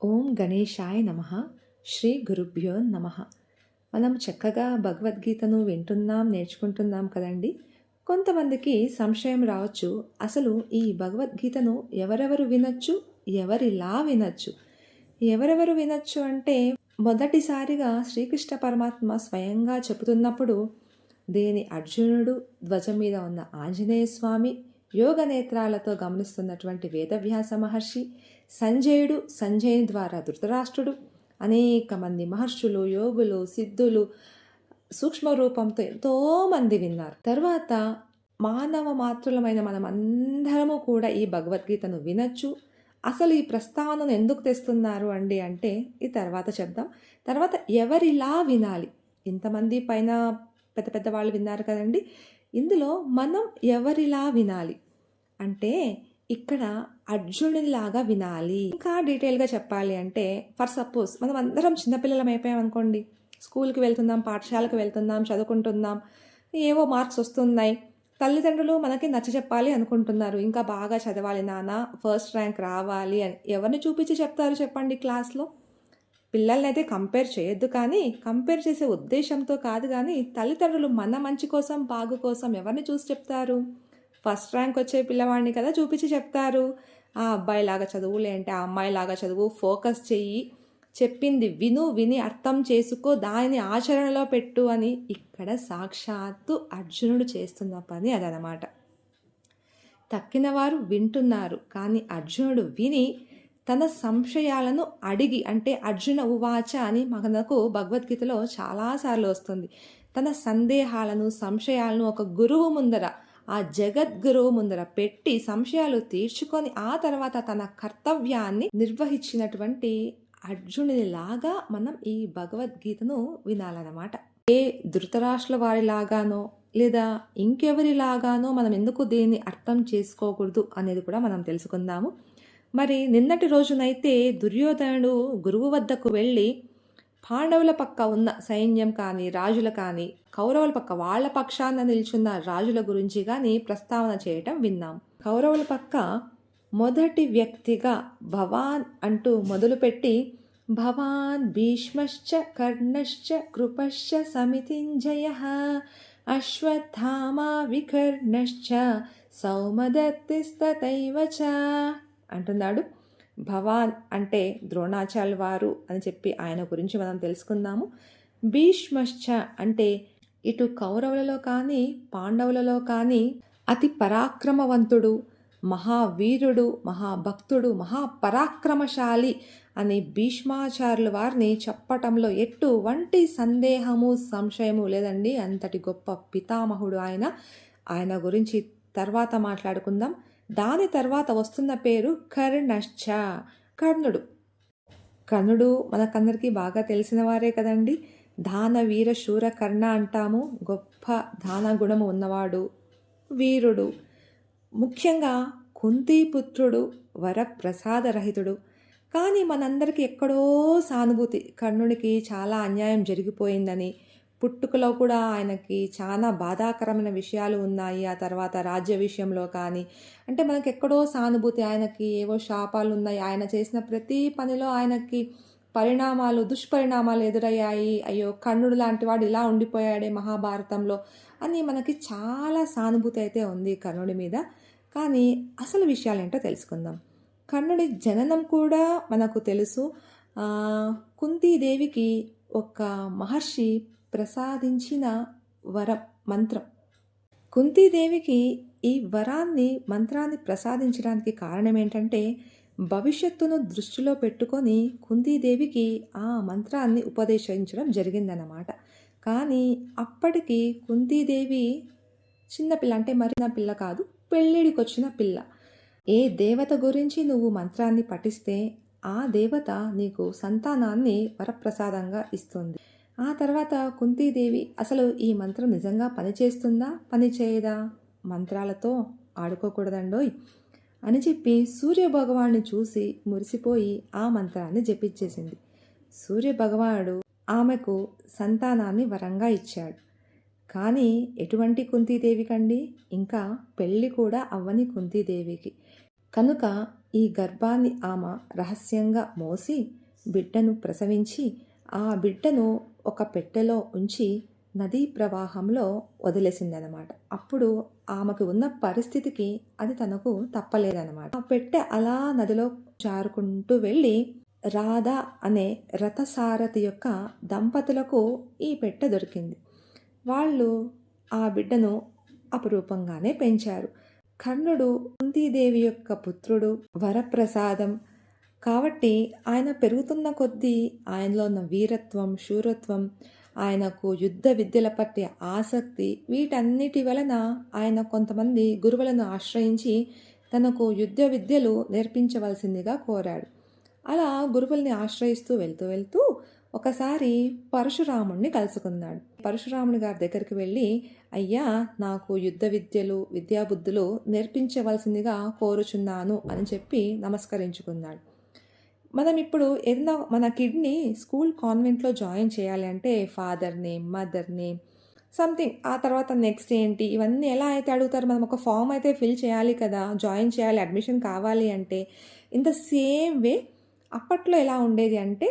ఓం గణేశాయ నమః. శ్రీ గురుభ్యో నమః. మనం చక్కగా భగవద్గీతను వింటున్నాం, నేర్చుకుంటున్నాం కదండి. కొంతమందికి సంశయం రావచ్చు, అసలు ఈ భగవద్గీతను ఎవరెవరు వినొచ్చు, ఎవరిలా వినొచ్చు? ఎవరెవరు వినొచ్చు అంటే, మొదటిసారిగా శ్రీకృష్ణ పరమాత్మ స్వయంగా చెబుతున్నప్పుడు దేని అర్జునుడు, ధ్వజం మీద ఉన్న ఆంజనేయ స్వామి, యోగ నేత్రాలతో గమనిస్తున్నటువంటి వేదవ్యాస మహర్షి, సంజయుడు, సంజయుని ద్వారా ధృతరాష్ట్రుడు, అనేక మంది మహర్షులు, యోగులు, సిద్ధులు సూక్ష్మ రూపంతో ఎంతోమంది విన్నారు. తర్వాత మానవ మాతృలమైన మనం అందరము కూడా ఈ భగవద్గీతను వినొచ్చు. అసలు ఈ ప్రస్తావనను ఎందుకు తెస్తున్నారు అంటే ఈ తర్వాత చెప్దాం. తర్వాత ఎవరిలా వినాలి? ఇంతమంది పైన పెద్ద పెద్ద వాళ్ళు విన్నారు కదండి. ఇందులో మనం ఎవరిలా వినాలి అంటే, ఇక్కడ అర్జునుడిలాగా వినాలి. ఇంకా డీటెయిల్గా చెప్పాలి అంటే, ఫర్ సపోజ్ మనం అందరం చిన్నపిల్లలం అయిపోయాం అనుకోండి. స్కూల్కి వెళ్తున్నాం, పాఠశాలకు వెళ్తున్నాం, చదువుకుంటున్నాం, ఏవో మార్క్స్ వస్తున్నాయి. తల్లిదండ్రులు మనకి నచ్చ చెప్పాలి అనుకుంటున్నారు, ఇంకా బాగా చదవాలి నాన్న, ఫస్ట్ ర్యాంక్ రావాలి అని. ఎవరిని చూపించి చెప్తారు చెప్పండి క్లాస్లో? పిల్లల్ని అయితే కంపేర్ చేయొద్దు, కానీ కంపేర్ చేసే ఉద్దేశంతో కాదు, కానీ తల్లిదండ్రులు మన మంచి కోసం, బాగు కోసం ఎవరిని చూసి చెప్తారు? ఫస్ట్ ర్యాంక్ వచ్చే పిల్లవాడిని కదా చూపించి చెప్తారు. ఆ అబ్బాయిలాగా చదువులే అంటే ఆ అమ్మాయిలాగా చదువు, ఫోకస్ చెయ్యి, చెప్పింది విని అర్థం చేసుకో, దానిని ఆచరణలో పెట్టు అని ఇక్కడ సాక్షాత్తు అర్జునుడు చేస్తున్న పని అదనమాట. తక్కిన వారు వింటున్నారు, కానీ అర్జునుడు విని తన సంశయాలను అడిగి, అంటే అర్జున ఉవాచ అని మనకు భగవద్గీతలో చాలాసార్లు వస్తుంది. తన సందేహాలను, సంశయాలను ఒక గురువు ముందర, ఆ జగద్గురువు ముందర పెట్టి సంశయాలు తీర్చుకొని ఆ తర్వాత తన కర్తవ్యాన్ని నిర్వహించినటువంటి అర్జునుడిలాగా మనం ఈ భగవద్గీతను వినాలన్నమాట. ఏ ధృతరాష్ట్ర వారిలాగానో లేదా ఇంకెవరిలాగానో మనం ఎందుకు దీన్ని అర్థం చేసుకోకూడదు అనేది కూడా మనం తెలుసుకుందాము. మరి నిన్నటి రోజునైతే దుర్యోధనుడు గురువు వద్దకు వెళ్ళి పాండవుల పక్క ఉన్న సైన్యం కానీ, రాజుల కానీ, కౌరవుల పక్క వాళ్ళ పక్షాన నిల్చున్న రాజుల గురించి కానీ ప్రస్తావన చేయటం విన్నాం. కౌరవుల పక్క మొదటి వ్యక్తిగా భవాన్ అంటూ మొదలుపెట్టి, భవాన్ భీష్మశ్చ కర్ణశ్చ కృపశ్చ సమితింజయః అశ్వత్థామా వికర్ణశ్చ సౌమదత్తిస్తతైవ చ అంటున్నాడు. భవాన్ అంటే ద్రోణాచార్య వారు అని చెప్పి ఆయన గురించి మనం తెలుసుకుందాము. భీష్మశ్చ అంటే ఇటు కౌరవులలో కానీ, పాండవులలో కానీ అతి పరాక్రమవంతుడు, మహావీరుడు, మహాభక్తుడు, మహాపరాక్రమశాలి అని భీష్మాచార్యుల వారిని చెప్పటంలో ఎటువంటి సందేహము, సంశయము లేదండి. అంతటి గొప్ప పితామహుడు ఆయన గురించి తర్వాత మాట్లాడుకుందాం. దాని తర్వాత వస్తున్న పేరు కర్ణశ్చ, కర్ణుడు. కర్ణుడు మనకందరికీ బాగా తెలిసిన వారే కదండి. దాన వీర శూర కర్ణ అంటాము. గొప్ప దాన గుణము ఉన్నవాడు, వీరుడు, ముఖ్యంగా కుంతీపుత్రుడు, వరప్రసాదరహితుడు. కానీ మనందరికీ ఎక్కడో సానుభూతి, కర్ణుడికి చాలా అన్యాయం జరిగిపోయిందని, పుట్టుకలో కూడా ఆయనకి చాలా బాధాకరమైన విషయాలు ఉన్నాయి. ఆ తర్వాత రాజ్య విషయంలో కానీ, అంటే మనకి ఎక్కడో సానుభూతి, ఆయనకి ఏవో శాపాలు ఉన్నాయి, ఆయన చేసిన ప్రతి పనిలో ఆయనకి దుష్పరిణామాలు ఎదురయ్యాయి. అయ్యో, కర్ణుడు లాంటి వాడు ఇలా ఉండిపోయాడే మహాభారతంలో అని మనకి చాలా సానుభూతి అయితే ఉంది కర్ణుడి మీద. కానీ అసలు విషయాలు ఏంటో తెలుసుకుందాం. కర్ణుడి జననం కూడా మనకు తెలుసు. కుంతీదేవికి ఒక మహర్షి ప్రసాదించిన మంత్రం. కుంతీదేవికి ఈ మంత్రాన్ని ప్రసాదించడానికి కారణం ఏంటంటే, భవిష్యత్తును దృష్టిలో పెట్టుకొని కుంతీదేవికి ఆ మంత్రాన్ని ఉపదేశించడం జరిగిందన్నమాట. కానీ అప్పటికి కుంతీదేవి చిన్నపిల్ల, అంటే మరిన పిల్ల కాదు, పెళ్ళిడికి వచ్చిన పిల్ల. ఏ దేవత గురించి నువ్వు మంత్రాన్ని పఠిస్తే ఆ దేవత నీకు సంతానాన్ని వరప్రసాదంగా ఇస్తుంది. ఆ తర్వాత కుంతీదేవి అసలు ఈ మంత్రం నిజంగా పనిచేస్తుందా, పనిచేయదా, మంత్రాలతో ఆడుకోకూడదండోయ్ అని చెప్పి సూర్యభగవాన్ని చూసి మురిసిపోయి ఆ మంత్రాన్ని జపించేసింది. సూర్యభగవానుడు ఆమెకు సంతానాన్ని వరంగా ఇచ్చాడు. కానీ ఎటువంటి కుంతీదేవికండి, ఇంకా పెళ్ళి కూడా అవ్వని కుంతీదేవికి. కనుక ఈ గర్భాన్ని ఆమె రహస్యంగా మోసి బిడ్డను ప్రసవించి ఆ బిడ్డను ఒక పెట్టెలో ఉంచి నదీ ప్రవాహంలో వదిలేసిందనమాట. అప్పుడు ఆమెకు ఉన్న పరిస్థితికి అది తనకు తప్పలేదనమాట. ఆ పెట్టె అలా నదిలో జారుకుంటూ వెళ్ళి రాధ అనే రథసారథి యొక్క దంపతులకు ఈ పెట్టె దొరికింది. వాళ్ళు ఆ బిడ్డను అపురూపంగానే పెంచారు. కర్ణుడు కుంతీదేవి యొక్క పుత్రుడు, వరప్రసాదం కాబట్టి ఆయన పెరుగుతున్న కొద్దీ ఆయనలో ఉన్న వీరత్వం, శూరత్వం, ఆయనకు యుద్ధ విద్యల పట్ల ఆసక్తి, వీటన్నిటి వలన ఆయన కొంతమంది గురువులను ఆశ్రయించి తనకు యుద్ధ విద్యలు నేర్పించవలసిందిగా కోరాడు. అలా గురువుల్ని ఆశ్రయిస్తూ వెళ్తూ ఒకసారి పరశురాముణ్ణి కలుసుకున్నాడు. పరశురాముని గారి దగ్గరికి వెళ్ళి, అయ్యా, నాకు యుద్ధ విద్యలు, విద్యాబుద్ధులు నేర్పించవలసిందిగా కోరుచున్నాను అని చెప్పి నమస్కరించుకున్నాడు. మనం ఇప్పుడు ఏదైనా మన కిడ్ని స్కూల్ కాన్వెంట్లో జాయిన్ చేయాలి అంటే father name, mother name, something, ఆ తర్వాత నెక్స్ట్ ఏంటి, ఇవన్నీ ఎలా అయితే అడుగుతారు. మనం ఒక ఫామ్ అయితే ఫిల్ చేయాలి కదా, జాయిన్ చేయాలి, అడ్మిషన్ కావాలి అంటే. ఇన్ ద సేమ్ వే అప్పట్లో ఎలా ఉండేది అంటే,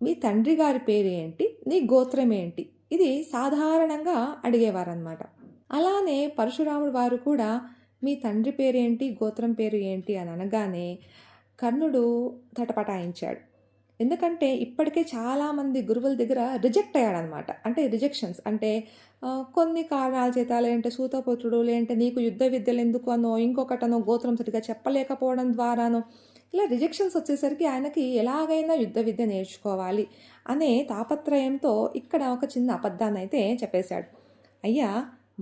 మీ తండ్రి గారి పేరు ఏంటి, నీ గోత్రం ఏంటి, ఇది సాధారణంగా అడిగేవారనమాట. అలానే పరశురాముడు వారు కూడా మీ తండ్రి పేరేంటి, గోత్రం పేరు ఏంటి అని అనగానే కర్ణుడు తటపటాయించాడు. ఎందుకంటే ఇప్పటికే చాలామంది గురువుల దగ్గర రిజెక్ట్ అయ్యాడనమాట. అంటే రిజెక్షన్స్ అంటే కొన్ని కారణాల చేత, లేదంటే సూతపుత్రుడు, లేదంటే నీకు యుద్ధ విద్యలు ఎందుకు అనో, ఇంకొకటనో, గోత్రం సరిగా చెప్పలేకపోవడం ద్వారానో, ఇలా రిజెక్షన్స్ వచ్చేసరికి ఆయనకి ఎలాగైనా యుద్ధ విద్య నేర్చుకోవాలి అనే తాపత్రయంతో ఇక్కడ ఒక చిన్న అబద్ధాన్ని అయితే చెప్పేశాడు. అయ్యా,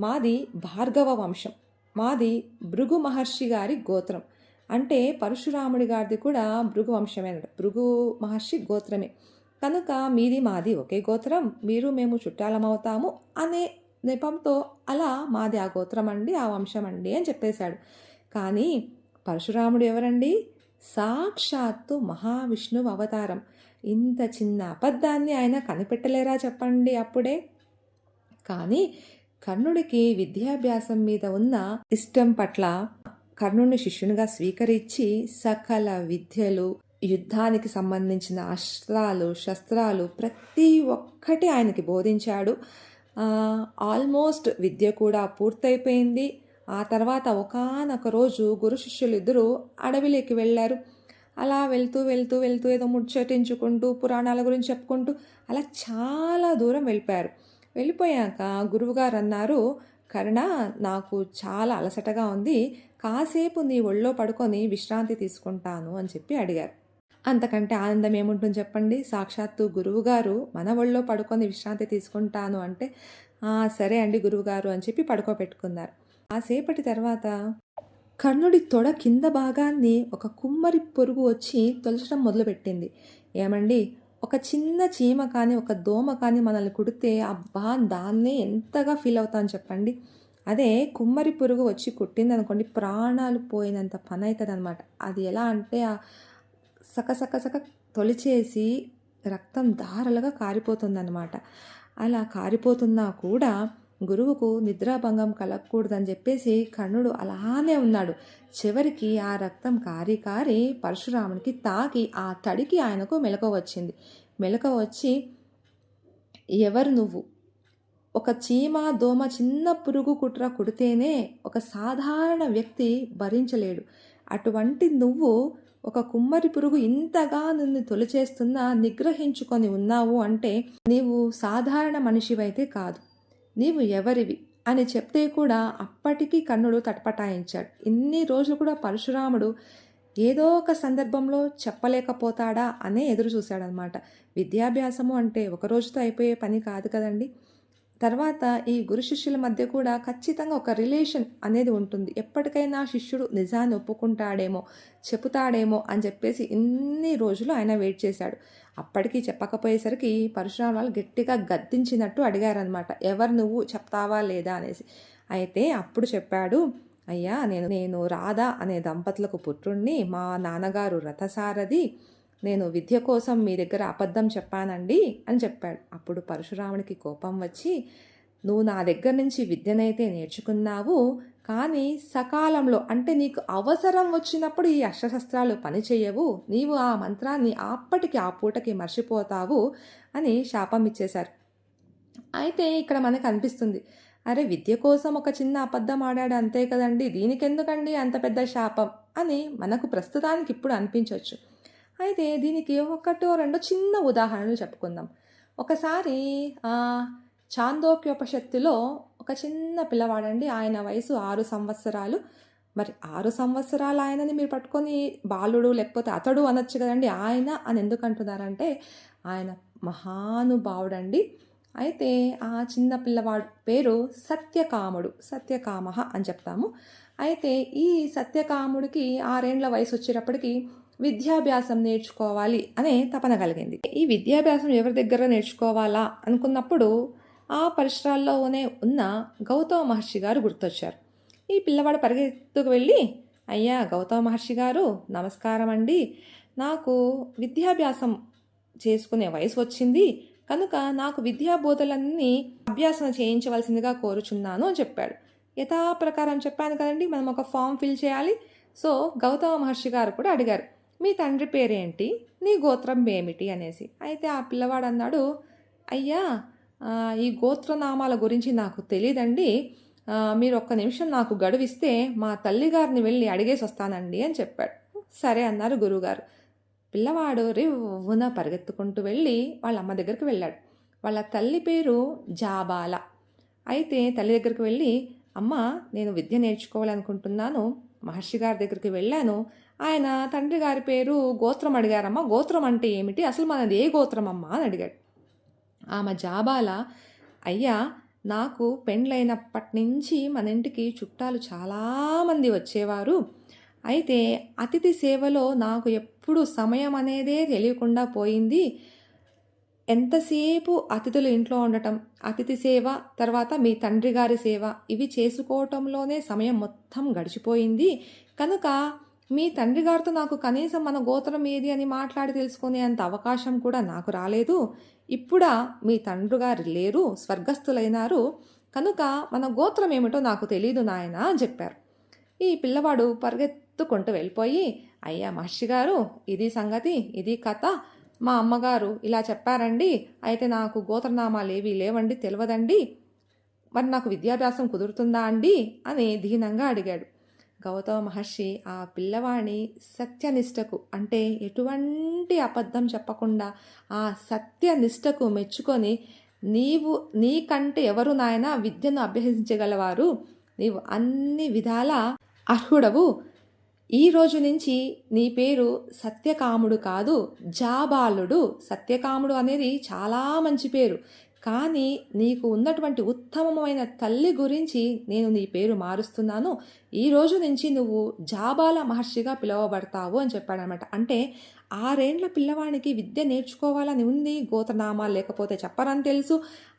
మాది భార్గవ వంశం, మాది భృగు మహర్షి గారి గోత్రం. అంటే పరశురాముడి గారిది కూడా భృగు వంశమే అన్నట్టు, భృగు మహర్షి గోత్రమే. కనుక మీది మాది ఒకే గోత్రం, మీరు మేము చుట్టాలమవుతాము అనే నెపంతో అలా మాది ఆ గోత్రం అండి, ఆ వంశం అండి అని చెప్పేశాడు. కానీ పరశురాముడు ఎవరండి? సాక్షాత్తు మహావిష్ణువు అవతారం. ఇంత చిన్న అబద్ధాన్ని ఆయన కనిపెట్టలేరా చెప్పండి అప్పుడే? కానీ కర్ణుడికి విద్యాభ్యాసం మీద ఉన్న ఇష్టం పట్ల కర్ణుడిని శిష్యునిగా స్వీకరించి సకల విద్యలు, యుద్ధానికి సంబంధించిన అస్త్రాలు, శస్త్రాలు ప్రతి ఒక్కటి ఆయనకి బోధించాడు. ఆల్మోస్ట్ విద్య కూడా పూర్తయిపోయింది. ఆ తర్వాత ఒకానొక రోజు గురు శిష్యులు ఇద్దరు అడవిలోకి వెళ్ళారు. అలా వెళ్తూ ఏదో ముచ్చటించుకుంటూ పురాణాల గురించి చెప్పుకుంటూ అలా చాలా దూరం వెళ్ళిపోయారు. వెళ్ళిపోయాక గురువుగారు అన్నారు, కర్ణ, నాకు చాలా అలసటగా ఉంది, కాసేపు నీ ఒళ్ళో పడుకొని విశ్రాంతి తీసుకుంటాను అని చెప్పి అడిగారు. అంతకంటే ఆనందం ఏముంటుంది చెప్పండి? సాక్షాత్తు గురువుగారు మన ఒళ్ళో పడుకొని విశ్రాంతి తీసుకుంటాను అంటే, సరే అండి గురువుగారు అని చెప్పి పడుకోబెట్టుకున్నారు. కాసేపటి తర్వాత కర్ణుడి తొడ కింద భాగాన్ని ఒక కుమ్మరి పురుగు వచ్చి తొలచడం మొదలుపెట్టింది. ఏమండి, ఒక చిన్న చీమ కానీ, ఒక దోమ కానీ మనల్ని కుడితే అబ్బా దాన్నే ఎంతగా ఫీల్ అవుతాను చెప్పండి. అదే కుమ్మరి పురుగు వచ్చి కుట్టింది అనుకోండి, ప్రాణాలు పోయినంత పని అవుతుంది అనమాట. అది ఎలా అంటే సక తొలిచేసి రక్తం ధారలుగా కారిపోతుందన్నమాట. అలా కారిపోతున్నా కూడా గురువుకు నిద్రాభంగం కలగకూడదని చెప్పేసి కర్ణుడు అలానే ఉన్నాడు. చివరికి ఆ రక్తం కారి పరశురామునికి తాకి ఆ తడికి ఆయనకు మెలకువ వచ్చింది. మెలకువ వచ్చి, ఎవరు నువ్వు? ఒక చీమ, దోమ, చిన్న పురుగు కుట్ర కుడితేనే ఒక సాధారణ వ్యక్తి భరించలేడు. అటువంటి నువ్వు ఒక కుమ్మరి పురుగు ఇంతగా నిన్ను తొలిచేస్తున్నా నిగ్రహించుకొని ఉన్నావు అంటే నీవు సాధారణ మనిషివైతే కాదు. నీవు ఎవరివి అని చెప్తే కూడా అప్పటికీ కర్ణుడు తటపటాయించాడు. ఇన్ని రోజులు కూడా పరశురాముడు ఏదో ఒక సందర్భంలో చెప్పలేకపోతాడా అనే ఎదురు చూశాడనమాట. విద్యాభ్యాసము అంటే ఒక రోజుతో అయిపోయే పని కాదు కదండి. తర్వాత ఈ గురు శిష్యుల మధ్య కూడా ఖచ్చితంగా ఒక రిలేషన్ అనేది ఉంటుంది. ఎప్పటికైనా శిష్యుడు నిజాన్ని ఒప్పుకుంటాడేమో, చెబుతాడేమో అని చెప్పేసి ఇన్ని రోజులు ఆయన వెయిట్ చేశాడు. అప్పటికీ చెప్పకపోయేసరికి పరశురామ వాళ్ళు గట్టిగా గద్దించినట్టు అడిగారనమాట, ఎవరు నువ్వు, చెప్తావా లేదా అనేసి. అయితే అప్పుడు చెప్పాడు, అయ్యా, నేను రాధ అనే దంపతులకు పుత్రుణ్ణి, మా నాన్నగారు రథసారథి, నేను విద్య కోసం మీ దగ్గర అబద్ధం చెప్పానండి అని చెప్పాడు. అప్పుడు పరశురాముడికి కోపం వచ్చి, నువ్వు నా దగ్గర నుంచి విద్యనైతే నేర్చుకున్నావు, కానీ సకాలంలో అంటే నీకు అవసరం వచ్చినప్పుడు ఈ అస్త్రశస్త్రాలు పనిచేయవు, నీవు ఆ మంత్రాన్ని అప్పటికి ఆ పూటకి మర్చిపోతావు అని శాపం ఇచ్చేశారు. అయితే ఇక్కడ మనకు అనిపిస్తుంది, అరే విద్య కోసం ఒక చిన్న అబద్ధం ఆడాడు అంతే కదండి, దీనికెందుకండి అంత పెద్ద శాపం అని మనకు ప్రస్తుతానికి ఇప్పుడు అనిపించవచ్చు. అయితే దీనికి ఒకటో రెండో చిన్న ఉదాహరణలు చెప్పుకుందాం. ఒకసారి చాందోక్యోపనిషత్తులో ఒక చిన్న పిల్లవాడండి, ఆయన వయసు 6 సంవత్సరాలు. మరి 6 సంవత్సరాలు ఆయనని మీరు పట్టుకొని బాలుడు లేకపోతే అతడు అనొచ్చు కదండి, ఆయన అని ఎందుకు అంటున్నారంటే ఆయన మహానుభావుడండి. అయితే ఆ చిన్న పిల్లవాడు పేరు సత్యకాముడు, సత్యకామః అని చెప్తాము. అయితే ఈ సత్యకాముడికి 6 ఏండ్ల వయసు వచ్చేటప్పటికి విద్యాభ్యాసం నేర్చుకోవాలి అనే తపన కలిగింది. ఈ విద్యాభ్యాసం ఎవరి దగ్గర నేర్చుకోవాలా అనుకున్నప్పుడు ఆ పరిసరాల్లోనే ఉన్న గౌతమ మహర్షి గారు గుర్తొచ్చారు. ఈ పిల్లవాడు పరిగెత్తుకు వెళ్ళి, అయ్యా గౌతమ మహర్షి గారు నమస్కారం అండి, నాకు విద్యాభ్యాసం చేసుకునే వయసు వచ్చింది కనుక నాకు విద్యాబోధలన్నీ అభ్యాసం చేయించవలసిందిగా కోరుచున్నాను అని చెప్పాడు. యథాప్రకారం చెప్పాను కదండి, మనం ఒక ఫామ్ ఫిల్ చేయాలి. సో గౌతమ మహర్షి గారు కూడా అడిగారు, మీ తండ్రి పేరేంటి, నీ గోత్రం ఏమిటి అనేసి. అయితే ఆ పిల్లవాడు అన్నాడు, అయ్యా ఈ గోత్రనామాల గురించి నాకు తెలియదండి, మీరు ఒక్క నిమిషం నాకు గడువిస్తే మా తల్లిగారిని వెళ్ళి అడిగేసి వస్తానండి అని చెప్పాడు. సరే అన్నారు గురువుగారు. పిల్లవాడు రివ్వున పరిగెత్తుకుంటూ వెళ్ళి వాళ్ళ అమ్మ దగ్గరికి వెళ్ళాడు. వాళ్ళ తల్లి పేరు జాబాల. అయితే తల్లి దగ్గరికి వెళ్ళి, అమ్మ నేను విద్య నేర్చుకోవాలనుకుంటున్నాను, మహర్షి గారి దగ్గరికి వెళ్ళాను, ఆయన తండ్రి గారి పేరు గోత్రం అడిగారమ్మా, గోత్రం అంటే ఏమిటి, అసలు మనది ఏ గోత్రం అమ్మా అని అడిగాడు. ఆమె జాబాల, అయ్యా నాకు పెండ్లైనప్పటి నుంచి మన ఇంటికి చుట్టాలు చాలామంది వచ్చేవారు, అయితే అతిథి సేవలో నాకు ఎప్పుడు సమయం అనేదే తెలియకుండా పోయింది, ఎంతసేపు అతిథులు ఇంట్లో ఉండటం, అతిథి సేవ, తర్వాత మీ తండ్రి గారి సేవ, ఇవి చేసుకోవటంలోనే సమయం మొత్తం గడిచిపోయింది కనుక మీ తండ్రి గారితో నాకు కనీసం మన గోత్రం ఏది అని మాట్లాడి తెలుసుకునేంత అవకాశం కూడా నాకు రాలేదు, ఇప్పుడా మీ తండ్రి గారు లేరు, స్వర్గస్థులైనారు కనుక మన గోత్రం ఏమిటో నాకు తెలీదు నాయన అని చెప్పారు. ఈ పిల్లవాడు పరిగెత్తుకుంటూ వెళ్ళిపోయి, అయ్యా మహర్షి గారు ఇది సంగతి, ఇది కథ, మా అమ్మగారు ఇలా చెప్పారండి, అయితే నాకు గోత్రనామాలు ఏవి లేవండి, తెలియదండి, మరి నాకు విద్యాభ్యాసం కుదురుతుందా అండి అని దీనంగా అడిగాడు. గౌతమ మహర్షి ఆ పిల్లవాణి సత్యనిష్టకు అంటే ఎటువంటి అబద్ధం చెప్పకుండా ఆ సత్యనిష్టకు మెచ్చుకొని, నీవు నీకంటే ఎవరు నాయన విద్యను అభ్యసించగలవారు, నీవు అన్ని విధాల అర్హుడవు, ఈ రోజు నుంచి నీ పేరు సత్యకాముడు కాదు జాబాలుడు. సత్యకాముడు అనేది చాలా మంచి పేరు, కానీ నీకు ఉన్నటువంటి ఉత్తమమైన తల్లి గురించి నేను నీ పేరు మారుస్తున్నాను, ఈ రోజు నుంచి నువ్వు జాబాల మహర్షిగా పిలువబడతావు అని చెప్పాడనమాట. అంటే 6 ఏండ్ల పిల్లవానికి విద్య నేర్చుకోవాలని ఉంది, గోత్రనామాలు లేకపోతే చెప్పరని తెలుసు,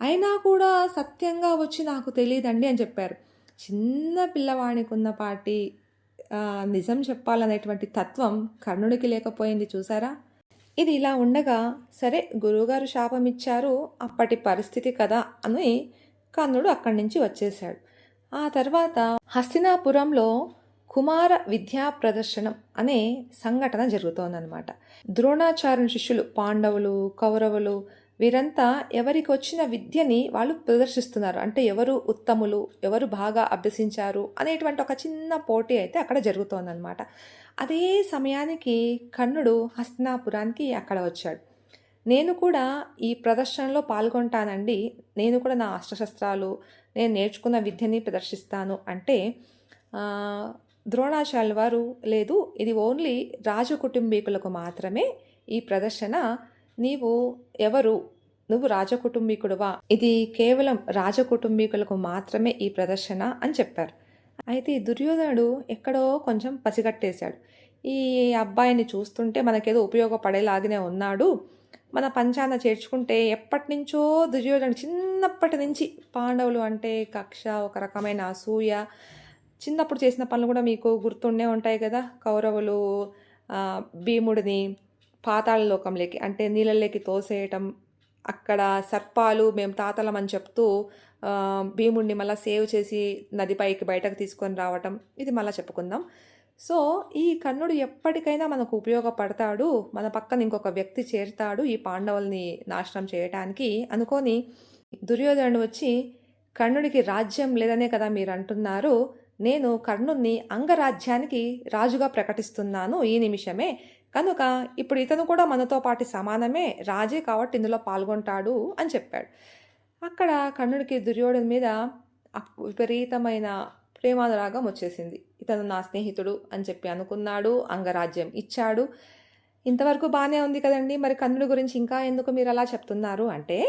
అయినా కూడా సత్యంగా వచ్చి నాకు తెలియదండి అని చెప్పారు. చిన్న పిల్లవానికి ఉన్నపాటి నిజం చెప్పాలనేటువంటి తత్వం కర్ణుడికి లేకపోయింది చూసారా. ఇది ఇలా ఉండగా సరే గురువుగారు శాపం ఇచ్చారు, అప్పటి పరిస్థితి కదా అని కర్ణుడు అక్కడి నుంచి వచ్చేశాడు. ఆ తర్వాత హస్తినాపురంలో కుమార విద్యా ప్రదర్శనం అనే సంఘటన జరుగుతోందనమాట. ద్రోణాచార్యుని శిష్యులు పాండవులు, కౌరవులు వీరంతా ఎవరికి వచ్చిన విద్యని వాళ్ళు ప్రదర్శిస్తున్నారు. అంటే ఎవరు ఉత్తములు, ఎవరు బాగా అభ్యసించారు అనేటువంటి ఒక చిన్న పోటీ అయితే అక్కడ జరుగుతోందనమాట. అదే సమయానికి కర్ణుడు హస్తినాపురానికి అక్కడ వచ్చాడు. నేను కూడా ఈ ప్రదర్శనలో పాల్గొంటానండి, నేను కూడా నా అస్త్రశస్త్రాలు, నేను నేర్చుకున్న విద్యని ప్రదర్శిస్తాను అంటే ద్రోణాచార్యుల వారు, లేదు ఇది ఓన్లీ రాజకుటుంబీకులకు మాత్రమే ఈ ప్రదర్శన, నీవు ఎవరు, నువ్వు రాజకుటుంబీకుడువా, ఇది కేవలం రాజకుటుంబీకులకు మాత్రమే ఈ ప్రదర్శన అని చెప్పారు. అయితే దుర్యోధనుడు ఎక్కడో కొంచెం పసిగట్టేశాడు, ఈ అబ్బాయిని చూస్తుంటే మనకేదో ఉపయోగపడేలాగానే ఉన్నాడు, మన పంచాన చేర్చుకుంటే ఎప్పటి నుంచో దుర్యోధనుడు చిన్నప్పటి నుంచి పాండవులు అంటే కక్ష, ఒక రకమైన అసూయ, చిన్నప్పుడు చేసిన పనులు కూడా మీకు గుర్తుండే ఉంటాయి కదా. కౌరవులు భీముడిని పాతాళ లోకంలోకి అంటే నీళ్ళలోకి తోసేయటం, అక్కడ సర్పాలు మేము తాతలమని చెప్తూ భీముడిని మళ్ళీ సేవ్ చేసి నదిపైకి బయటకు తీసుకొని రావటం, ఇది మళ్ళీ చెప్పుకుందాం. సో ఈ కర్ణుడు ఎప్పటికైనా మనకు ఉపయోగపడతాడు, మన పక్కన ఇంకొక వ్యక్తి చేరుతాడు ఈ పాండవుల్ని నాశనం చేయటానికి అనుకొని దుర్యోధనుడు వచ్చి, కర్ణుడికి రాజ్యం లేదనే కదా మీరు అంటున్నారు, నేను కర్ణుణ్ణి అంగరాజ్యానికి రాజుగా ప్రకటిస్తున్నాను ఈ నిమిషమే, కనుక ఇప్పుడు ఇతను కూడా మనతో పాటు సమానమే, రాజే కాబట్టి ఇందులో పాల్గొంటాడు అని చెప్పాడు. అక్కడ కర్ణుడికి దుర్యోధను మీద విపరీతమైన ప్రేమానురాగం వచ్చేసింది. ఇతను నా స్నేహితుడు అని చెప్పి అనుకున్నాడు, అంగరాజ్యం ఇచ్చాడు. ఇంతవరకు బాగానే ఉంది కదండి, మరి కర్ణుడి గురించి ఇంకా ఎందుకు మీరు అలా చెప్తున్నారు అంటే,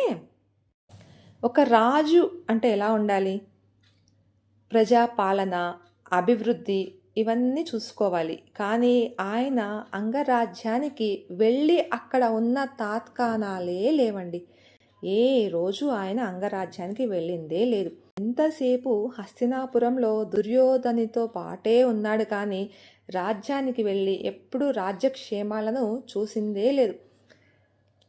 ఒక రాజు అంటే ఎలా ఉండాలి? ప్రజాపాలన, అభివృద్ధి ఇవన్నీ చూసుకోవాలి. కానీ ఆయన అంగరాజ్యానికి వెళ్ళి అక్కడ ఉన్న తాత్కాణాలే లేవండి. ఏ రోజు ఆయన అంగరాజ్యానికి వెళ్ళిందే లేదు. ఎంతసేపు హస్తినాపురంలో దుర్యోధనితో పాటే ఉన్నాడు, కానీ రాజ్యానికి వెళ్ళి ఎప్పుడూ రాజ్యక్షేమాలను చూసిందే లేదు.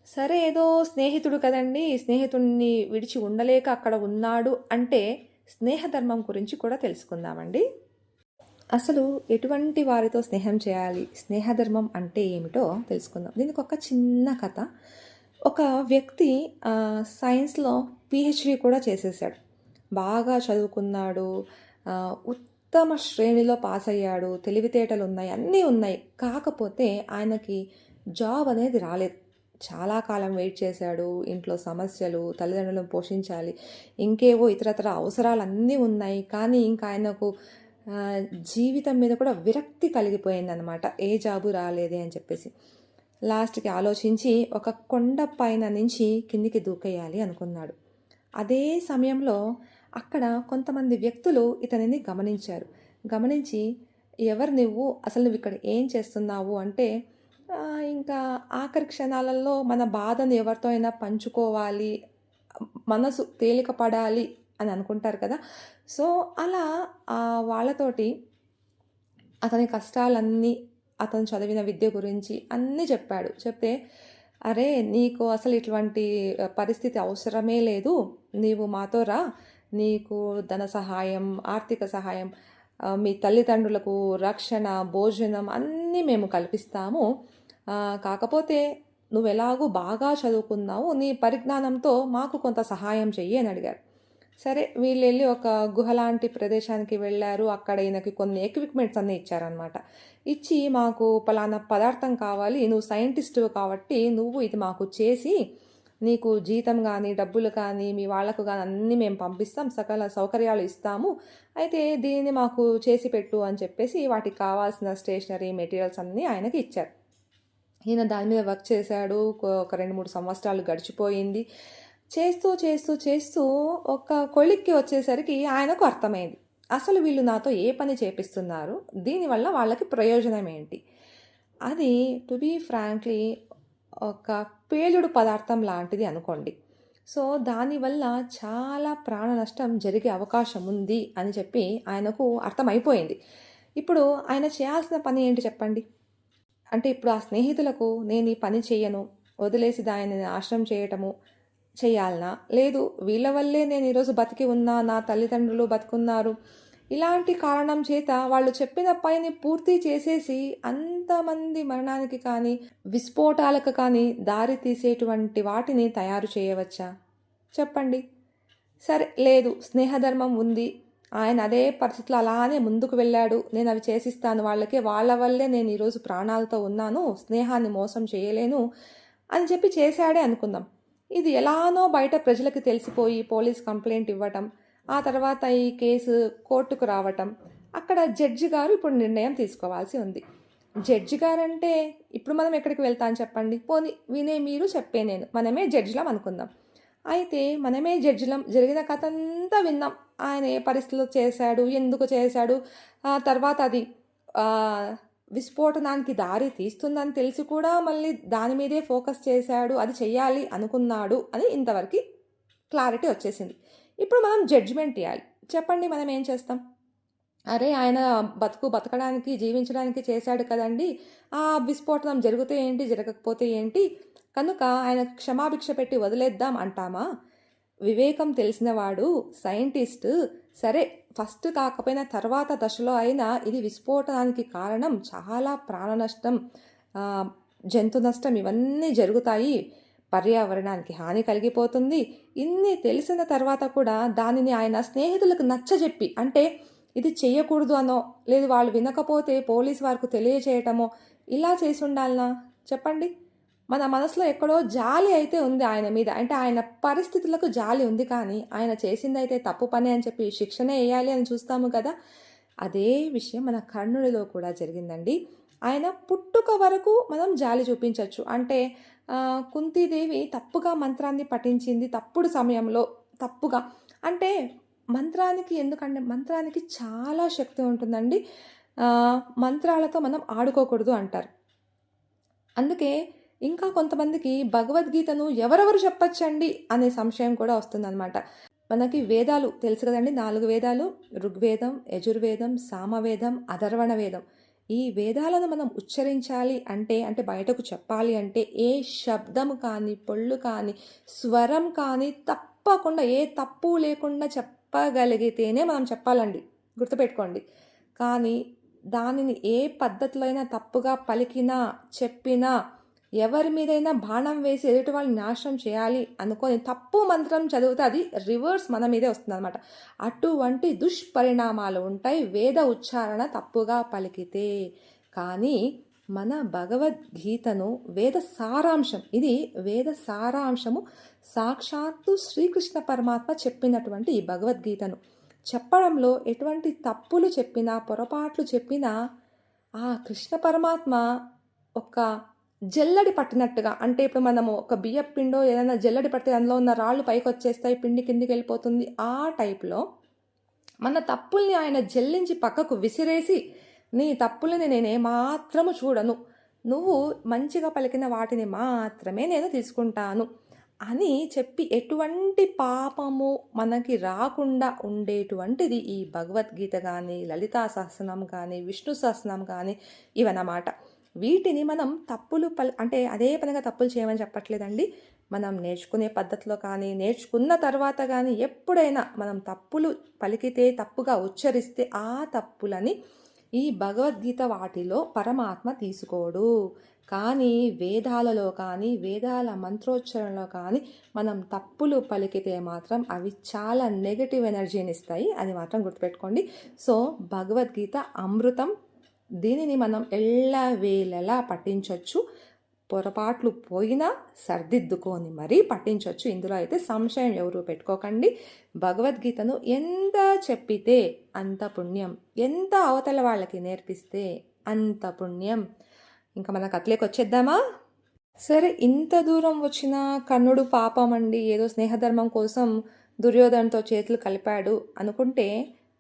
సరే, ఏదో స్నేహితుడు కదండి, స్నేహితుడిని విడిచి ఉండలేక అక్కడ ఉన్నాడు అంటే స్నేహధర్మం గురించి కూడా తెలుసుకుందామండి. అసలు ఎటువంటి వారితో స్నేహం చేయాలి, స్నేహధర్మం అంటే ఏమిటో తెలుసుకుందాం. దీనికి ఒక చిన్న కథ. ఒక వ్యక్తి సైన్స్లో పిహెచ్డి కూడా చేసేసాడు, బాగా చదువుకున్నాడు, ఉత్తమ శ్రేణిలో పాస్ అయ్యాడు, తెలివితేటలు ఉన్నాయి, అన్నీ ఉన్నాయి. కాకపోతే ఆయనకి జాబ్ అనేది రాలేదు. చాలా కాలం వెయిట్ చేశాడు. ఇంట్లో సమస్యలు, తల్లిదండ్రులను పోషించాలి, ఇంకేవో ఇతరతర అవసరాలు అన్నీ ఉన్నాయి. కానీ ఇంకా ఆయనకు జీవితం మీద కూడా విరక్తి కలిగిపోయిందనమాట, ఏ జాబు రాలేదే అని చెప్పేసి. లాస్ట్కి ఆలోచించి ఒక కొండ పైన నుంచి కిందికి దూకేయాలి అనుకున్నాడు. అదే సమయంలో అక్కడ కొంతమంది వ్యక్తులు ఇతనిని గమనించారు. గమనించి, ఎవరు నువ్వు, అసలు నువ్వు ఇక్కడ ఏం చేస్తున్నావు అంటే, ఇంకా ఆఖరి క్షణాలలో మన బాధను ఎవరితో అయినా పంచుకోవాలి, మనసు తేలిక పడాలి అని అనుకుంటారు కదా. సో అలా వాళ్ళతోటి అతని కష్టాలన్నీ, అతను చదివిన విద్య గురించి అన్నీ చెప్పాడు. చెప్తే, అరే నీకు అసలు ఇటువంటి పరిస్థితి అవసరమే లేదు, నీవు మాతో రా, నీకు ధన సహాయం, ఆర్థిక సహాయం, మీ తల్లిదండ్రులకు రక్షణ, భోజనం అన్నీ మేము కల్పిస్తాము. కాకపోతే నువ్వు ఎలాగూ బాగా చదువుకున్నావు, నీ పరిజ్ఞానంతో మాకు కొంత సహాయం చెయ్యి అని అడిగారు. సరే, వీళ్ళు వెళ్ళి ఒక గుహ లాంటి ప్రదేశానికి వెళ్ళారు. అక్కడ ఈయనకి కొన్ని ఎక్విప్మెంట్స్ అన్నీ ఇచ్చారనమాట. ఇచ్చి, మాకు పలానా పదార్థం కావాలి, నువ్వు సైంటిస్టు కాబట్టి నువ్వు ఇది మాకు చేసి, నీకు జీతం కానీ డబ్బులు కానీ మీ వాళ్ళకు కానీ అన్నీ మేము పంపిస్తాం, సకల సౌకర్యాలు ఇస్తాము, అయితే దీన్ని మాకు చేసి పెట్టు అని చెప్పేసి వాటికి కావాల్సిన స్టేషనరీ మెటీరియల్స్ అన్నీ ఆయనకి ఇచ్చారు. ఈయన దాని మీద వర్క్ చేశాడు. ఒక 2-3 సంవత్సరాలు గడిచిపోయింది. చేస్తూ చేస్తూ చేస్తూ ఒక కొలిక్కి వచ్చేసరికి ఆయనకు అర్థమైంది, అసలు వీళ్ళు నాతో ఏ పని చేపిస్తున్నారు, దీనివల్ల వాళ్ళకి ప్రయోజనం ఏంటి. అది టు బీ ఫ్రాంక్లీ ఒక పేలుడు పదార్థం లాంటిది అనుకోండి. సో దానివల్ల చాలా ప్రాణ నష్టం జరిగే అవకాశం ఉంది అని చెప్పి ఆయనకు అర్థమైపోయింది. ఇప్పుడు ఆయన చేయాల్సిన పని ఏంటి చెప్పండి? అంటే ఇప్పుడు ఆ స్నేహితులకు నేను ఈ పని చేయను, వదిలేసి దానిని నాశనం చేయటము చేయాలనా, లేదు వీళ్ళ వల్లే నేను ఈరోజు బతికి ఉన్నా, నా తల్లిదండ్రులు బతుకున్నారు, ఇలాంటి కారణం చేత వాళ్ళు చెప్పిన పని పూర్తి చేసేసి అంతమంది మరణానికి కానీ విస్ఫోటాలకు కానీ దారి తీసేటువంటి వాటిని తయారు చేయవచ్చా చెప్పండి? సరే, లేదు స్నేహధర్మం ఉంది, ఆయన అదే పరిస్థితులు అలానే ముందుకు వెళ్ళాడు, నేను అవి చేసిస్తాను వాళ్ళకే, వాళ్ళ వల్లే నేను ఈరోజు ప్రాణాలతో ఉన్నాను, స్నేహాన్ని మోసం చేయలేను అని చెప్పి చేశాడే అనుకుందాం. ఇది ఎలానో బయట ప్రజలకు తెలిసిపోయి పోలీస్ కంప్లైంట్ ఇవ్వటం, ఆ తర్వాత ఈ కేసు కోర్టుకు రావటం, అక్కడ జడ్జి గారు ఇప్పుడు నిర్ణయం తీసుకోవాల్సి ఉంది. జడ్జి గారంటే ఇప్పుడు మనం ఎక్కడికి వెళ్తాం చెప్పండి? పోనీ వినే మీరు, చెప్పే నేను, మనమే జడ్జిలం అనుకుందాం. అయితే మనమే జడ్జిలం, జరిగిన కథ అంతా విన్నాం, ఆయన ఏ పరిస్థితిలో చేశాడు, ఎందుకు చేశాడు, ఆ తర్వాత అది విస్ఫోటనానికి దారి తీస్తుందని తెలిసి కూడా మళ్ళీ దాని మీదే ఫోకస్ చేశాడు, అది చెయ్యాలి అనుకున్నాడు అని ఇంతవరకు క్లారిటీ వచ్చేసింది. ఇప్పుడు మనం జడ్జిమెంట్ ఇవ్వాలి. చెప్పండి, మనం ఏం చేస్తాం? అరే ఆయన బతకడానికి, జీవించడానికి చేశాడు కదండి, ఆ విస్ఫోటనం జరిగితే ఏంటి, జరగకపోతే ఏంటి, కనుక ఆయన క్షమాభిక్ష పెట్టి వదిలేద్దాం అంటామా? వివేకం తెలిసినవాడు సైంటిస్ట్ సరే ఫస్ట్ కాకపోయినా తర్వాత దశలో అయినా ఇది విస్ఫోటనానికి కారణం, చాలా ప్రాణ నష్టం, జంతు నష్టం ఇవన్నీ జరుగుతాయి, పర్యావరణానికి హాని కలిగిపోతుంది. ఇన్ని తెలిసిన తర్వాత కూడా దానిని ఆయన స్నేహితులకు నచ్చజెప్పి, అంటే ఇది చెయ్యకూడదు అనో లేదు వాళ్ళు వినకపోతే పోలీస్ వారికి తెలియచేయటమో ఇలా చేసి ఉండాలనా చెప్పండి? మన మనసులో ఎక్కడో జాలి అయితే ఉంది ఆయన మీద, అంటే ఆయన పరిస్థితులకు జాలి ఉంది, కానీ ఆయన చేసిందైతే తప్పు పని అని చెప్పి శిక్షనే వేయాలి అని చూస్తాము కదా. అదే విషయం మన కర్ణుడిలో కూడా జరిగిందండి. ఆయన పుట్టుక వరకు మనం జాలి చూపించవచ్చు. అంటే కుంతీదేవి తప్పుగా మంత్రాన్ని పఠించింది, తప్పుడు సమయంలో తప్పుగా, అంటే మంత్రానికి ఎందుకంటే మంత్రానికి చాలా శక్తి ఉంటుందండి. మంత్రాలతో మనం ఆడుకోకూడదు అంటారు. అందుకే ఇంకా కొంతమందికి భగవద్గీతను ఎవరెవరు చెప్పచ్చండి అనే సంశయం కూడా వస్తుందన్నమాట. మనకి వేదాలు తెలుసు కదండి, 4 వేదాలు: ఋగ్వేదం, యజుర్వేదం, సామవేదం, అథర్వణ వేదం. ఈ వేదాలను మనం ఉచ్చరించాలి అంటే బయటకు చెప్పాలి అంటే ఏ శబ్దం కానీ, పొళ్ళు కానీ, స్వరం కానీ తప్పకుండా ఏ తప్పు లేకుండా చెప్పగలిగితేనే మనం చెప్పాలండి, గుర్తుపెట్టుకోండి. కానీ దానిని ఏ పద్ధతిలో అయినా తప్పుగా పలికినా చెప్పినా, ఎవరి మీదైనా బాణం వేసి ఎదుటి వాళ్ళని నాశనం చేయాలి అనుకొని తప్పు మంత్రం చదివితే అది రివర్స్ మన మీదే వస్తుంది అనమాట. అటువంటి దుష్పరిణామాలు ఉంటాయి వేద ఉచ్చారణ తప్పుగా పలికితే. కానీ మన భగవద్గీతను వేద సారాంశం, ఇది వేద సారాంశము, సాక్షాత్తు శ్రీకృష్ణ పరమాత్మ చెప్పినటువంటి ఈ భగవద్గీతను చెప్పడంలో ఎటువంటి తప్పులు చెప్పినా, పొరపాట్లు చెప్పినా ఆ కృష్ణ పరమాత్మ ఒక జల్లడి పట్టినట్టుగా, అంటే ఇప్పుడు మనము ఒక బియ్యపు పిండో ఏదైనా జల్లడి పడితే అందులో ఉన్న రాళ్ళు పైకి వచ్చేస్తాయి, పిండి కిందికి వెళ్ళిపోతుంది, ఆ టైప్లో మన తప్పుల్ని ఆయన జల్లించి పక్కకు విసిరేసి, నీ తప్పులని నేనే మాత్రము చూడను, నువ్వు మంచిగా పలికిన వాటిని మాత్రమే నేను తీసుకుంటాను అని చెప్పి ఎటువంటి పాపము మనకి రాకుండా ఉండేటువంటిది ఈ భగవద్గీత కానీ, లలితా సహస్రనామం కానీ, విష్ణు సహస్రనామం కానీ ఇవన్నమాట. వీటిని మనం తప్పులు అంటే అదే పనిగా తప్పులు చేయమని చెప్పట్లేదండి. మనం నేర్చుకునే పద్ధతిలో కానీ, నేర్చుకున్న తర్వాత కానీ ఎప్పుడైనా మనం తప్పులు పలికితే, తప్పుగా ఉచ్చరిస్తే ఆ తప్పులని ఈ భగవద్గీత వాటిలో పరమాత్మ తీసుకోడు. కానీ వేదాలలో కానీ, వేదాల మంత్రోచ్చరణలో కానీ మనం తప్పులు పలికితే మాత్రం అవి చాలా నెగటివ్ ఎనర్జీని ఇస్తాయి, అది మాత్రం గుర్తుపెట్టుకోండి. సో భగవద్గీత అమృతం, దీనిని మనం ఎల్లవేళలా పఠించవచ్చు, పొరపాట్లు పోయినా సర్దిద్దుకొని మరీ పఠించవచ్చు. ఇందులో అయితే సంశయం ఎవరు పెట్టుకోకండి. భగవద్గీతను ఎంత చెప్పితే అంత పుణ్యం, ఎంత అవతల వాళ్ళకి నేర్పిస్తే అంత పుణ్యం. ఇంకా మన కథలోకి వచ్చేద్దామా? సరే, ఇంత దూరం వచ్చిన కర్ణుడు పాపం అండి, ఏదో స్నేహధర్మం కోసం దుర్యోధనతో చేతులు కలిపాడు అనుకుంటే,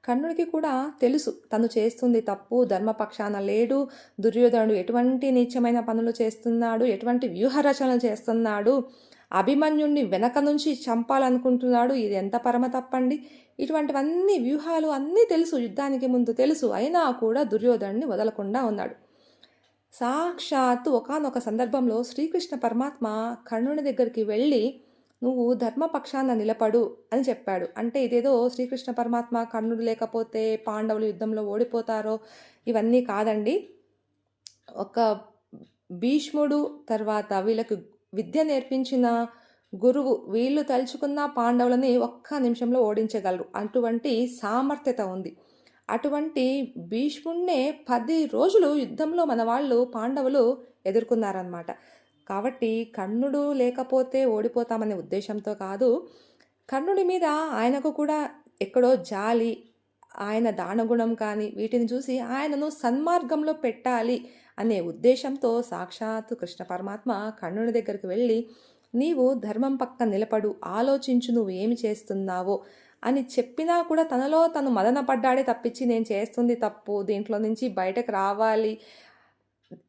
కర్ణుడికి కూడా తెలుసు తను చేస్తుంది తప్పు, ధర్మపక్షాన లేడు, దుర్యోధనుడు ఎటువంటి నీచమైన పనులు చేస్తున్నాడు, ఎటువంటి వ్యూహరచనలు చేస్తున్నాడు, అభిమన్యుణ్ణి వెనక నుంచి చంపాలనుకుంటున్నాడు, ఇది ఎంత పరమ తప్పండి. ఇటువంటివన్నీ వ్యూహాలు అన్నీ తెలుసు, యుద్ధానికి ముందు తెలుసు, అయినా కూడా దుర్యోధనుడిని వదలకుండా ఉన్నాడు. సాక్షాత్తు ఒకానొక సందర్భంలో శ్రీకృష్ణ పరమాత్మ కర్ణుని దగ్గరికి వెళ్ళి నువ్వు ధర్మపక్షాన నిలబడు అని చెప్పాడు. అంటే ఇదేదో శ్రీకృష్ణ పరమాత్మ కర్ణుడు లేకపోతే పాండవులు యుద్ధంలో ఓడిపోతారో ఇవన్నీ కాదండి. ఒక భీష్ముడు తర్వాత వీళ్ళకి విద్య నేర్పించిన గురువు, వీళ్ళు తలుచుకున్న పాండవులని ఒక్క నిమిషంలో ఓడించగలరు, అటువంటి సామర్థ్యత ఉంది. అటువంటి భీష్ముడినే 10 రోజులు యుద్ధంలో మన వాళ్ళు పాండవులు ఎదుర్కొన్నారన్నమాట. కాబట్టి కర్ణుడు లేకపోతే ఓడిపోతామనే ఉద్దేశంతో కాదు, కర్ణుడి మీద ఆయనకు కూడా ఎక్కడో జాలి, ఆయన దానగుణం కానీ వీటిని చూసి ఆయనను సన్మార్గంలో పెట్టాలి అనే ఉద్దేశంతో సాక్షాత్తు కృష్ణ పరమాత్మ కర్ణుడి దగ్గరికి వెళ్ళి నీవు ధర్మం పక్క నిలబడు, ఆలోచించు నువ్వు ఏమి చేస్తున్నావో అని చెప్పినా కూడా తనలో తను మదనపడ్డాడే తప్పించి నేను చేస్తుంది తప్పు, దీంట్లో నుంచి బయటకు రావాలి,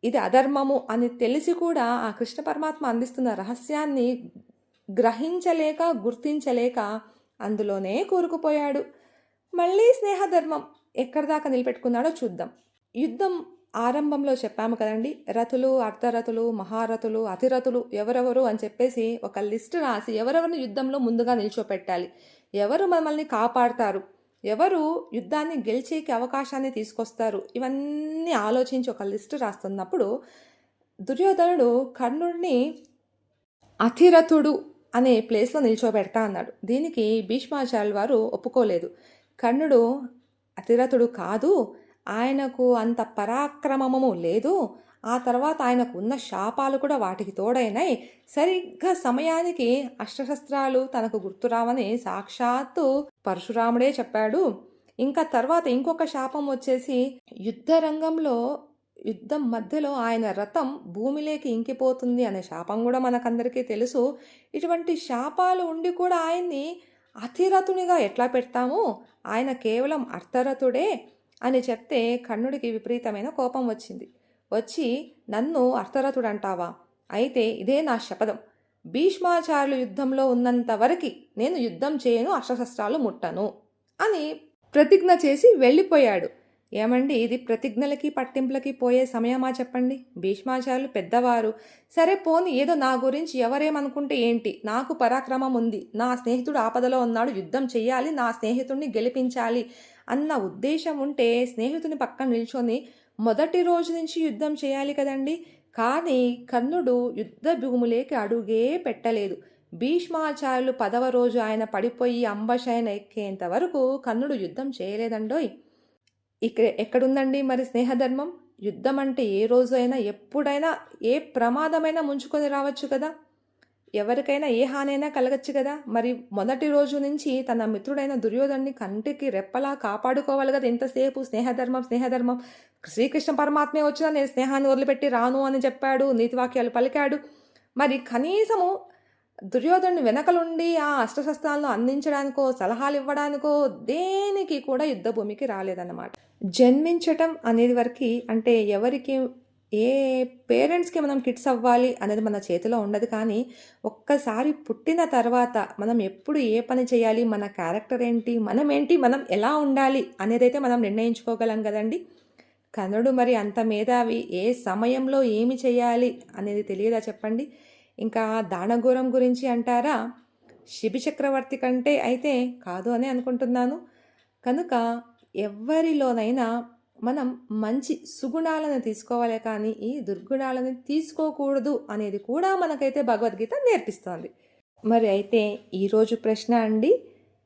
ఇది అధర్మము అని తెలిసి కూడా ఆ కృష్ణ పరమాత్మ అందిస్తున్న రహస్యాన్ని గ్రహించలేక, గుర్తించలేక అందులోనే కూరుకుపోయాడు. మళ్ళీ స్నేహధర్మం ఎక్కడి దాకా నిలబెట్టుకున్నాడో చూద్దాం. యుద్ధం ఆరంభంలో చెప్పాము కదండి, రథులు, అర్ధరథులు, మహారథులు, అతిరథులు ఎవరెవరు అని చెప్పేసి ఒక లిస్ట్ రాసి ఎవరెవరిని యుద్ధంలో ముందుగా నిల్చోపెట్టాలి, ఎవరు మమ్మల్ని కాపాడతారు, ఎవరు యుద్ధాన్ని గెలిచేకి అవకాశాన్ని తీసుకొస్తారు, ఇవన్నీ ఆలోచించి ఒక లిస్ట్ రాస్తున్నప్పుడు దుర్యోధనుడు కర్ణుడిని అతిరథుడు అనే ప్లేస్లో నిల్చోబెడతా అన్నాడు. దీనికి భీష్మాచార్యుల వారు ఒప్పుకోలేదు. కర్ణుడు అతిరథుడు కాదు, ఆయనకు అంత పరాక్రమము లేదు, ఆ తర్వాత ఆయనకు ఉన్న శాపాలు కూడా వాటికి తోడైనాయి, సరిగ్గా సమయానికి అస్త్రశస్త్రాలు తనకు గుర్తురావని సాక్షాత్తు పరశురాముడే చెప్పాడు. ఇంకా తర్వాత ఇంకొక శాపం వచ్చేసి యుద్ధ రంగంలో యుద్ధం మధ్యలో ఆయన రథం భూమిలోకి ఇంకిపోతుంది అనే శాపం కూడా మనకందరికీ తెలుసు. ఇటువంటి శాపాలు ఉండి కూడా ఆయన్ని అతిరథునిగా ఎట్లా పెడతాము, ఆయన కేవలం అర్ధరథుడే అని చెప్తే కర్ణుడికి విపరీతమైన కోపం వచ్చింది. వచ్చి నన్ను అర్ధరథుడు అంటావా, అయితే ఇదే నా శపథం, భీష్మాచార్యులు యుద్ధంలో ఉన్నంత వరకు నేను యుద్ధం చేయను, అస్త్రశస్త్రాలు ముట్టను అని ప్రతిజ్ఞ చేసి వెళ్ళిపోయాడు. ఏమండి, ఇది ప్రతిజ్ఞలకి పట్టింపులకి పోయే సమయమా చెప్పండి? భీష్మాచార్యులు పెద్దవారు, సరే పోని ఏదో నా గురించి ఎవరేమనుకుంటే ఏంటి, నాకు పరాక్రమం ఉంది, నా స్నేహితుడు ఆపదలో ఉన్నాడు, యుద్ధం చెయ్యాలి, నా స్నేహితుడిని గెలిపించాలి అన్న ఉద్దేశం ఉంటే స్నేహితుని పక్కన నిల్చొని మొదటి రోజు నుంచి యుద్ధం చేయాలి కదండి. కానీ కర్ణుడు యుద్ధ భూములేకి అడుగే పెట్టలేదు. భీష్మాచార్యులు 10వ రోజు ఆయన పడిపోయి అంబశయన ఎక్కేంత వరకు కర్ణుడు యుద్ధం చేయలేదండోయ్. ఇక్కడ ఎక్కడుందండి మరి స్నేహధర్మం? యుద్ధం అంటే ఏ రోజైనా ఎప్పుడైనా ఏ ప్రమాదమైనా ముంచుకొని రావచ్చు కదా, ఎవరికైనా ఏ హానైనా కలగచ్చు కదా. మరి మొదటి రోజు నుంచి తన మిత్రుడైన దుర్యోధన్ని కంటికి రెప్పలా కాపాడుకోవాలి కదా. ఎంతసేపు స్నేహధర్మం స్నేహధర్మం, శ్రీకృష్ణ పరమాత్మే వచ్చినా నేను స్నేహాన్ని వదిలిపెట్టి రాను అని చెప్పాడు, నీతివాక్యాలు పలికాడు. మరి కనీసము దుర్యోధను వెనకలుండి ఆ అస్త్రశస్త్రాలను అందించడానికో సలహాలు ఇవ్వడానికో దేనికి కూడా యుద్ధభూమికి రాలేదన్నమాట. జన్మించటం అనేది వరకు అంటే ఎవరికి ఏ పేరెంట్స్కి మనం కిడ్స్ అవ్వాలి అనేది మన చేతిలో ఉండదు. కానీ ఒక్కసారి పుట్టిన తర్వాత మనం ఎప్పుడు ఏ పని చేయాలి, మన క్యారెక్టర్ ఏంటి, మనం ఎలా ఉండాలి అనేదైతే మనం నిర్ణయించుకోగలం కదండి. కర్ణుడు మరి అంత మేధావి, ఏ సమయంలో ఏమి చేయాలి అనేది తెలియదా చెప్పండి. ఇంకా దానఘోరం గురించి అంటారా, శిబి చక్రవర్తి కంటే అయితే కాదు అని అనుకుంటున్నాను. కనుక ఎవరిలోనైనా మనం మంచి సుగుణాలను తీసుకోవాలి, కానీ ఈ దుర్గుణాలను తీసుకోకూడదు అనేది కూడా మనకైతే భగవద్గీత నేర్పిస్తోంది. మరి అయితే ఈరోజు ప్రశ్న అండి,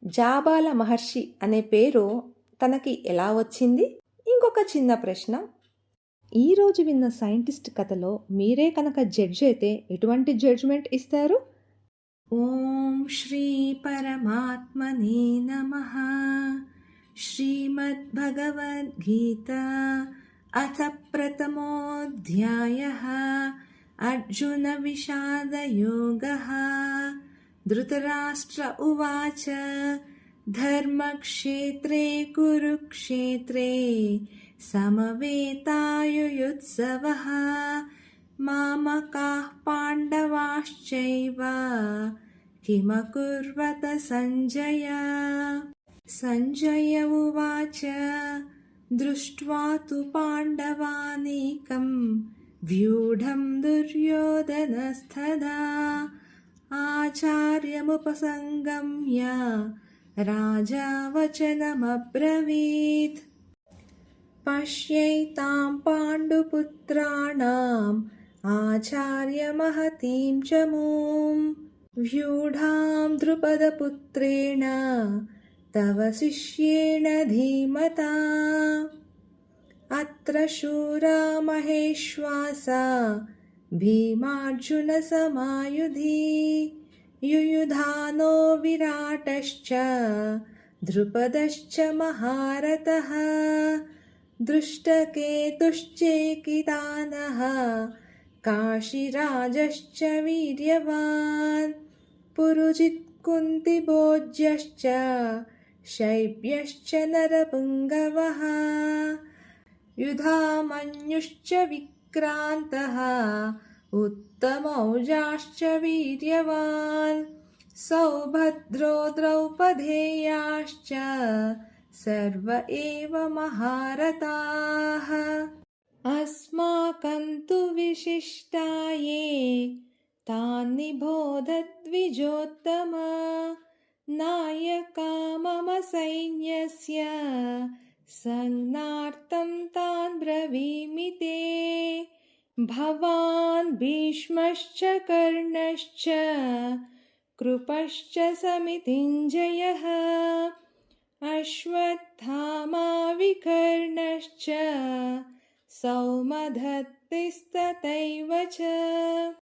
జాబాల మహర్షి అనే పేరు తనకి ఎలా వచ్చింది? ఇంకొక చిన్న ప్రశ్న, ఈరోజు విన్న సైంటిస్ట్ కథలో మీరే కనుక జడ్జ్ అయితే ఎటువంటి జడ్జ్మెంట్ ఇస్తారు? ఓం శ్రీ పరమాత్మనే నమః. శ్రీమద్భగవద్గీత అథ ప్రథమోऽధ్యాయः అర్జున విషాదయోగः. ధృతరాష్ట్ర ఉవాచ ధర్మక్షేత్రే కురుక్షేత్రే సమవేతాయుయుత్సవః మామకాః పాండవాశ్చైవ కిమకుర్వత సంజయ. సంజయ ఉవాచ దృష్ట్వా తు పాండవానేకం వ్యూఢం దుర్యోధనస్తదా ఆచార్యముపసంగమ్య రాజా వచనమబ్రవీత్. పశ్యైతాం పాండుపుత్రాణాం ఆచార్యమహతీం చ మూం వ్యూఢాం ద్రుపదపుత్రేణ తవ శిష్యేణ ధీమతా. అత్ర శూరా మహేశ్వాసా భీమార్జున సమాయుధి యుయుధానో విరాటశ్చ ద్రుపదశ్చ మహారథః దృష్టకేతుశ్చేకితానః కాశీరాజశ్చ వీర్యవాన్ పురుజిత్ కుంతిభోజ్యశ్చ శైబ్యశ్చ నరపుంగవః యుధామన్యుశ్చ విక్రాంతః ఉత్తమౌజాశ్చ వీర్యవాన్ సౌభద్రో ద్రౌపదేయాశ్చ సర్వ ఏవ మహారథాః. अस्माकं तु विशिष्टाये तान् निबोधद्विजोत्तम नायका मम सैन्यस्य संज्ञार्थं तान् ब्रवीमि ते। भवान् भीष्मश्च कर्णश्च कृपश्च समितिञ्जयः अश्वत्थामा विकर्णश्च सौमदत्तिस्तथैव च।